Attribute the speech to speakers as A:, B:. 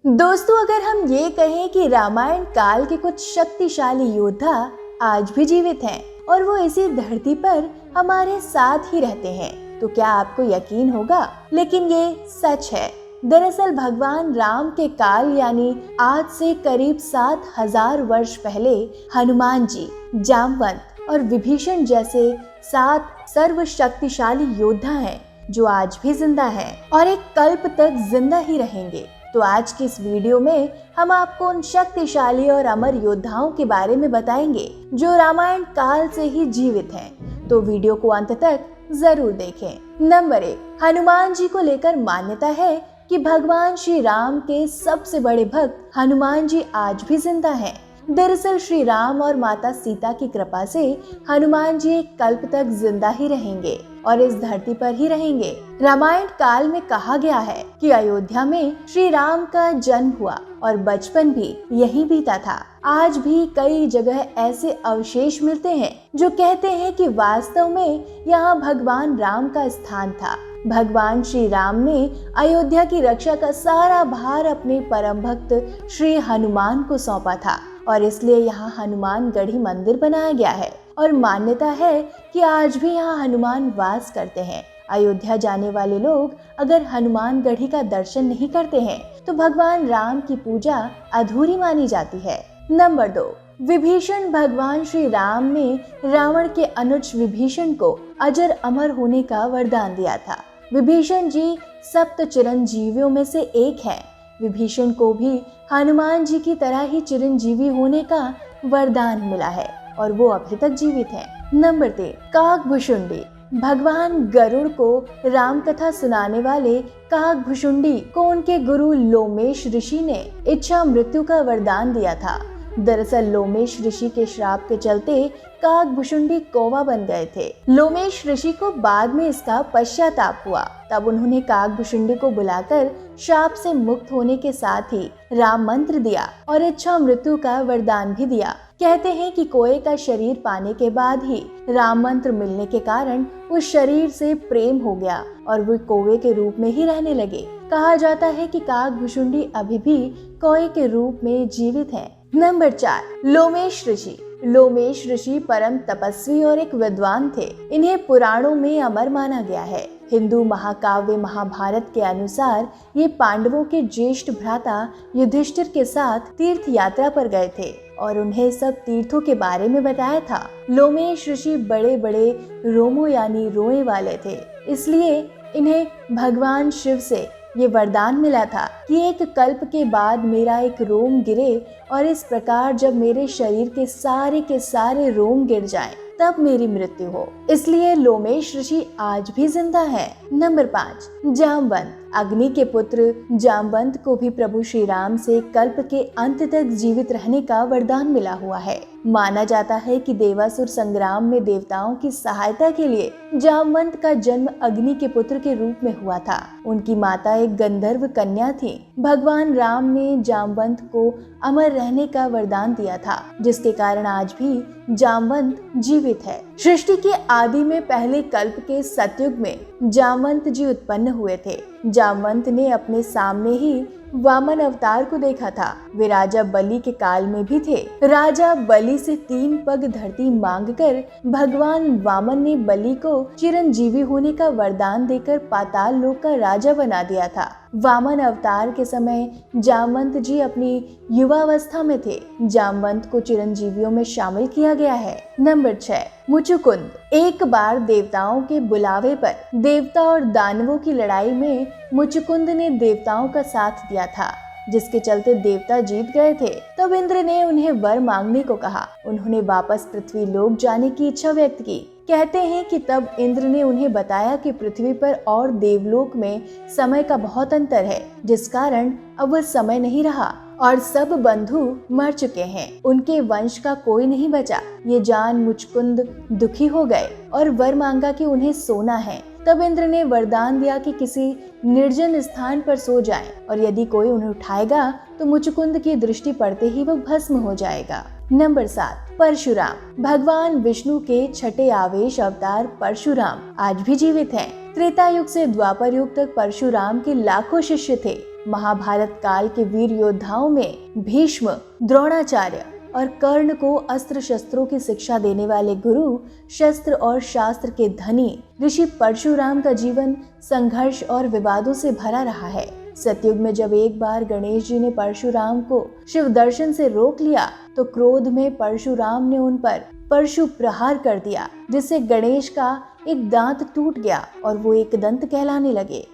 A: दोस्तों, अगर हम ये कहें कि रामायण काल के कुछ शक्तिशाली योद्धा आज भी जीवित हैं और वो इसी धरती पर हमारे साथ ही रहते हैं, तो क्या आपको यकीन होगा? लेकिन ये सच है। दरअसल भगवान राम के काल यानी आज से करीब 7000 वर्ष पहले हनुमान जी, जामवंत और विभीषण जैसे 7 सर्वशक्तिशाली योद्धा हैं जो आज भी जिंदा हैं और एक कल्प तक जिंदा ही रहेंगे। तो आज की इस वीडियो में हम आपको उन शक्तिशाली और अमर योद्धाओं के बारे में बताएंगे जो रामायण काल से ही जीवित हैं। तो वीडियो को अंत तक जरूर देखें। नंबर 1, हनुमान जी को लेकर मान्यता है कि भगवान श्री राम के सबसे बड़े भक्त हनुमान जी आज भी जिंदा हैं। दरअसल श्री राम और माता सीता की कृपा से हनुमान जी एक कल्प तक जिंदा ही रहेंगे और इस धरती पर ही रहेंगे। रामायण काल में कहा गया है कि अयोध्या में श्री राम का जन्म हुआ और बचपन भी यहीं बीता था। आज भी कई जगह ऐसे अवशेष मिलते हैं जो कहते हैं कि वास्तव में यहाँ भगवान राम का स्थान था। भगवान श्री राम ने अयोध्या की रक्षा का सारा भार अपने परम भक्त श्री हनुमान को सौंपा था और इसलिए यहाँ हनुमान गढ़ी मंदिर बनाया गया है और मान्यता है कि आज भी यहाँ हनुमान वास करते हैं। अयोध्या जाने वाले लोग अगर हनुमान गढ़ी का दर्शन नहीं करते हैं तो भगवान राम की पूजा अधूरी मानी जाती है। नंबर 2, विभीषण। भगवान श्री राम ने रावण के अनुज विभीषण को अजर अमर होने का वरदान दिया था। विभीषण जी सप्त चिरंजीवियों में से एक हैं। विभीषण को भी हनुमान जी की तरह ही चिरंजीवी होने का वरदान मिला है और वो अभी तक जीवित हैं। नंबर 3, काकभुशुंडी। भगवान गरुड़ को राम कथा सुनाने वाले काकभुशुंडी को उनके गुरु लोमेश ऋषि ने इच्छा मृत्यु का वरदान दिया था। दरअसल लोमेश ऋषि के श्राप के चलते काकभुशुंडी कौवा बन गए थे। लोमेश ऋषि को बाद में इसका पश्चाताप हुआ। तब उन्होंने काकभुशुंडी को बुलाकर श्राप से मुक्त होने के साथ ही राम मंत्र दिया और इच्छा मृत्यु का वरदान भी दिया। कहते हैं कि कौवे का शरीर पाने के बाद ही राम मंत्र मिलने के कारण उस शरीर से प्रेम हो गया और वो कौवे के रूप में ही रहने लगे। कहा जाता है कि काकभुशुंडी अभी भी कौवे के रूप में जीवित है। नंबर 4, लोमेश ऋषि। लोमेश ऋषि परम तपस्वी और एक विद्वान थे। इन्हें पुराणों में अमर माना गया है। हिंदू महाकाव्य महाभारत के अनुसार ये पांडवों के ज्येष्ठ भ्राता युधिष्ठिर के साथ तीर्थ यात्रा पर गए थे और उन्हें सब तीर्थों के बारे में बताया था। लोमेश ऋषि बड़े बड़े रोमों यानी रोए वाले थे, इसलिए इन्हें भगवान शिव से ये वरदान मिला था कि एक कल्प के बाद मेरा एक रोम गिरे और इस प्रकार जब मेरे शरीर के सारे रोम गिर जाएं, तब मेरी मृत्यु हो। इसलिए लोमेश ऋषि आज भी जिंदा है। नंबर 5, जामवंत। अग्नि के पुत्र जामवंत को भी प्रभु श्री राम से कल्प के अंत तक जीवित रहने का वरदान मिला हुआ है। माना जाता है कि देवासुर संग्राम में देवताओं की सहायता के लिए जामवंत का जन्म अग्नि के पुत्र के रूप में हुआ था। उनकी माता एक गंधर्व कन्या थी। भगवान राम ने जामवंत को अमर रहने का वरदान दिया था, जिसके कारण आज भी जामवंत जीवित है। सृष्टि के आदि में पहले कल्प के सतयुग में जामवंत जी उत्पन्न हुए थे। जामवंत ने अपने सामने ही वामन अवतार को देखा था। वे राजा बलि के काल में भी थे। राजा बलि से 3 पग धरती मांगकर भगवान वामन ने बलि को चिरंजीवी होने का वरदान देकर पाताल लोक का राजा बना दिया था। वामन अवतार के समय जामवंत जी अपनी युवावस्था में थे। जामवंत को चिरंजीवियों में शामिल किया गया है। नंबर 6, मुचुकुंद। एक बार देवताओं के बुलावे पर देवता और दानवों की लड़ाई में मुचुकुंद ने देवताओं का साथ दिया था, जिसके चलते देवता जीत गए थे। तब इंद्र ने उन्हें वर मांगने को कहा। उन्होंने वापस पृथ्वी लोक जाने की इच्छा व्यक्त की। कहते हैं कि तब इंद्र ने उन्हें बताया कि पृथ्वी पर और देवलोक में समय का बहुत अंतर है, जिस कारण अब वह समय नहीं रहा और सब बंधु मर चुके हैं। उनके वंश का कोई नहीं बचा। ये जान मुचुकुंद दुखी हो गए और वर मांगा कि उन्हें सोना है। तब इंद्र ने वरदान दिया कि किसी निर्जन स्थान पर सो जाएं और यदि कोई उन्हें उठाएगा तो मुचुकुंद की दृष्टि पड़ते ही वो भस्म हो जाएगा। नंबर 7, परशुराम। भगवान विष्णु के छठे आवेश अवतार परशुराम आज भी जीवित हैं। त्रेता युग से द्वापर युग तक परशुराम के लाखों शिष्य थे। महाभारत काल के वीर योद्धाओं में भीष्म, द्रोणाचार्य और कर्ण को अस्त्र शस्त्रों की शिक्षा देने वाले गुरु, शस्त्र और शास्त्र के धनी ऋषि परशुराम का जीवन संघर्ष और विवादों से भरा रहा है। सतयुग में जब एक बार गणेश जी ने परशुराम को शिव दर्शन से रोक लिया तो क्रोध में परशुराम ने उन पर परशु प्रहार कर दिया, जिससे गणेश का एक दांत टूट गया और वो एक दंत कहलाने लगे।